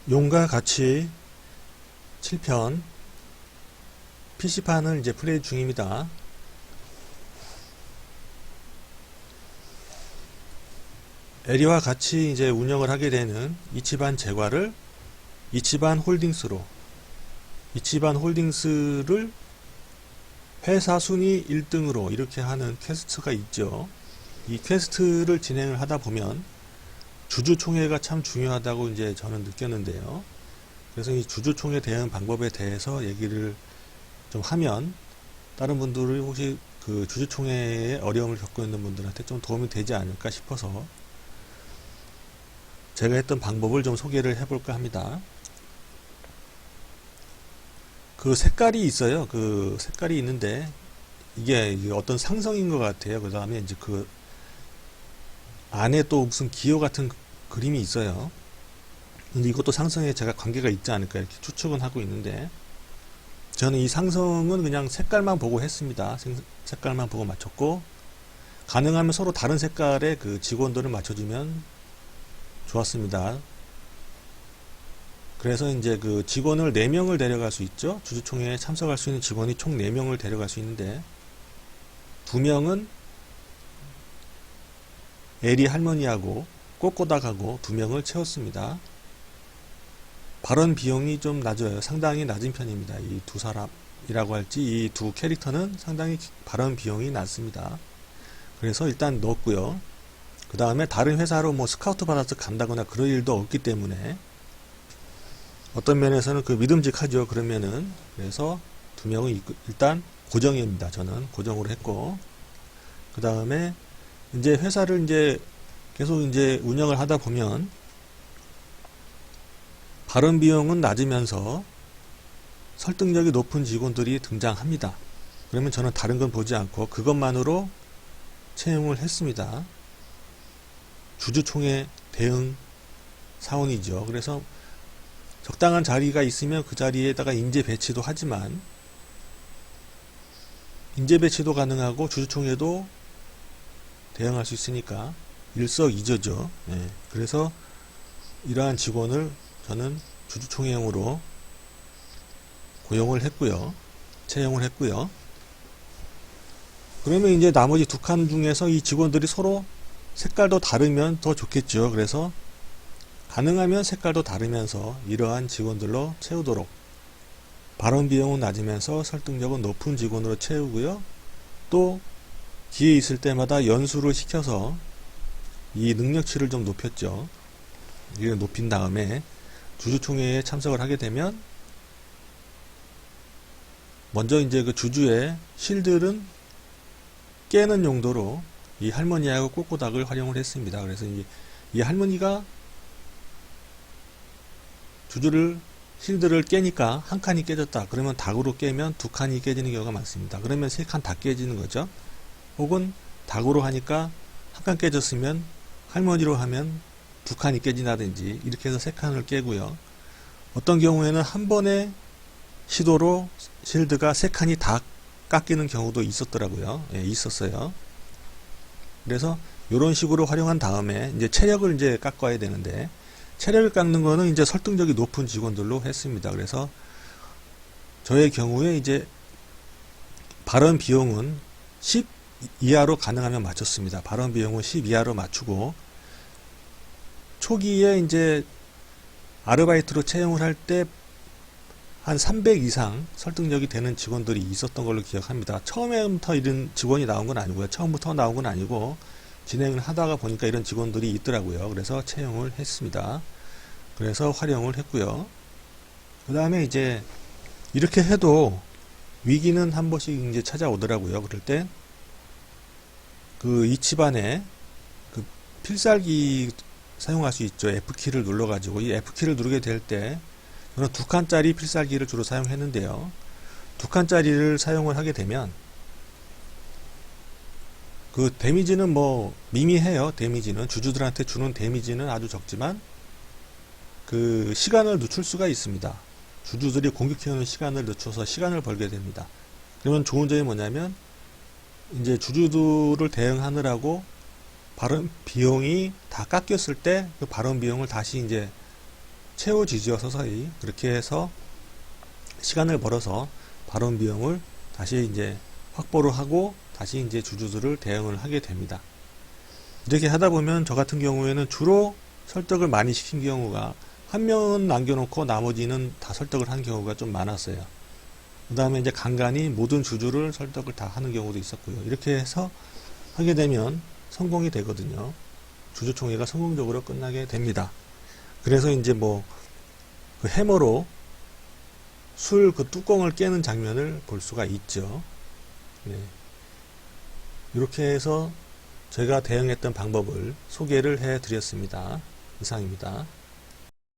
용과 같이 7편 PC판을 이제 플레이 중입니다. 에리와 같이 이제 운영을 하게 되는 이치반 제과를 이치반 홀딩스를 회사 순위 1등으로 이렇게 하는 퀘스트가 있죠. 이 퀘스트를 진행을 하다 보면 주주총회가 참 중요하다고 이제 저는 느꼈는데요. 그래서 이 주주총회 대응 방법에 대해서 얘기를 좀 하면 다른 분들이 혹시 그 주주총회에 어려움을 겪고 있는 분들한테 좀 도움이 되지 않을까 싶어서 제가 했던 방법을 좀 소개를 해볼까 합니다. 그 색깔이 있어요. 그 색깔이 있는데 이게 어떤 상성인 것 같아요. 그 다음에 이제 그 안에 또 무슨 기호 같은 그림이 있어요. 근데 이것도 상성에 제가 관계가 있지 않을까 이렇게 추측은 하고 있는데, 저는 이 상성은 그냥 색깔만 보고 했습니다. 색깔만 보고 맞췄고, 가능하면 서로 다른 색깔의 그 직원들을 맞춰주면 좋았습니다. 그래서 이제 그 직원을 4명을 데려갈 수 있죠. 주주총회에 참석할 수 있는 직원이 총 4명을 데려갈 수 있는데, 2명은 에리 할머니하고 꼬꼬닥하고 2명을 채웠습니다. 발언 비용이 좀 낮아요. 상당히 낮은 편입니다. 이 두 사람이라고 할지 이 두 캐릭터는 상당히 발언 비용이 낮습니다. 그래서 일단 넣었고요. 그 다음에 다른 회사로 뭐 스카우트 받아서 간다거나 그럴 일도 없기 때문에 어떤 면에서는 그 믿음직하죠. 그러면은 그래서 2명은 일단 고정입니다. 저는 고정으로 했고, 그 다음에 이제 회사를 이제 계속 이제 운영을 하다 보면 발언 비용은 낮으면서 설득력이 높은 직원들이 등장합니다. 그러면 저는 다른 건 보지 않고 그것만으로 채용을 했습니다. 주주총회 대응 사원이죠. 그래서 적당한 자리가 있으면 그 자리에다가 인재 배치도 하지만, 인재 배치도 가능하고 주주총회도 대응할 수 있으니까 일석이조죠. 예. 그래서 이러한 직원을 저는 주주총회용으로 고용을 했고요. 채용을 했고요. 그러면 이제 나머지 2칸 중에서 이 직원들이 서로 색깔도 다르면 더 좋겠죠. 그래서 가능하면 색깔도 다르면서 이러한 직원들로 채우도록, 발언 비용은 낮으면서 설득력은 높은 직원으로 채우고요. 또 기회 있을 때마다 연수를 시켜서 이 능력치를 좀 높였죠. 이걸 높인 다음에 주주총회에 참석을 하게 되면 먼저 이제 그 주주의 실들은 깨는 용도로 이 할머니하고 꼬꼬닥을 활용을 했습니다. 그래서 이 할머니가 주주를 실드를 깨니까 한 칸이 깨졌다. 그러면 닭으로 깨면 2칸이 깨지는 경우가 많습니다. 그러면 3칸 다 깨지는 거죠. 혹은 닭으로 하니까 한 칸 깨졌으면 할머니로 하면 2칸이 깨진다든지 이렇게 해서 3칸을 깨고요. 어떤 경우에는 한 번의 시도로 실드가 3칸이 다 깎이는 경우도 있었더라고요. 예, 있었어요. 그래서 이런 식으로 활용한 다음에 이제 체력을 이제 깎아야 되는데, 체력을 깎는 거는 이제 설득력이 높은 직원들로 했습니다. 그래서 저의 경우에 이제 발언 비용은 10 이하로 가능하면 맞췄습니다. 발언 비용은 10 이하로 맞추고, 초기에 이제 아르바이트로 채용을 할 때 한 300 이상 설득력이 되는 직원들이 있었던 걸로 기억합니다. 처음부터 이런 직원이 나온 건 아니고요. 처음부터 나온 건 아니고 진행을 하다가 보니까 이런 직원들이 있더라고요. 그래서 채용을 했습니다. 그래서 활용을 했고요. 그 다음에 이제 이렇게 해도 위기는 한 번씩 이제 찾아오더라고요. 그럴 때 그 이치반에 그 필살기 사용할 수 있죠. F키를 눌러가지고 이 F키를 누르게 될 때 저는 2칸짜리 필살기를 주로 사용했는데요. 2칸짜리를 사용을 하게 되면 그 데미지는 뭐 미미해요. 데미지는 주주들한테 주는 데미지는 아주 적지만 그 시간을 늦출 수가 있습니다. 주주들이 공격해오는 시간을 늦춰서 시간을 벌게 됩니다. 그러면 좋은 점이 뭐냐면 이제 주주들을 대응하느라고 발언 비용이 다 깎였을 때 그 발언 비용을 다시 이제 채워지죠, 서서히. 그렇게 해서 시간을 벌어서 발원 비용을 다시 이제 확보를 하고 다시 이제 주주들을 대응을 하게 됩니다. 이렇게 하다 보면 저 같은 경우에는 주로 설득을 많이 시킨 경우가 한 명은 남겨놓고 나머지는 다 설득을 한 경우가 좀 많았어요. 그 다음에 이제 간간히 모든 주주를 설득을 다 하는 경우도 있었고요. 이렇게 해서 하게 되면 성공이 되거든요. 주주총회가 성공적으로 끝나게 됩니다. 그래서 이제 뭐 그 해머로 술 그 뚜껑을 깨는 장면을 볼 수가 있죠. 네. 이렇게 해서 제가 대응했던 방법을 소개를 해 드렸습니다. 이상입니다.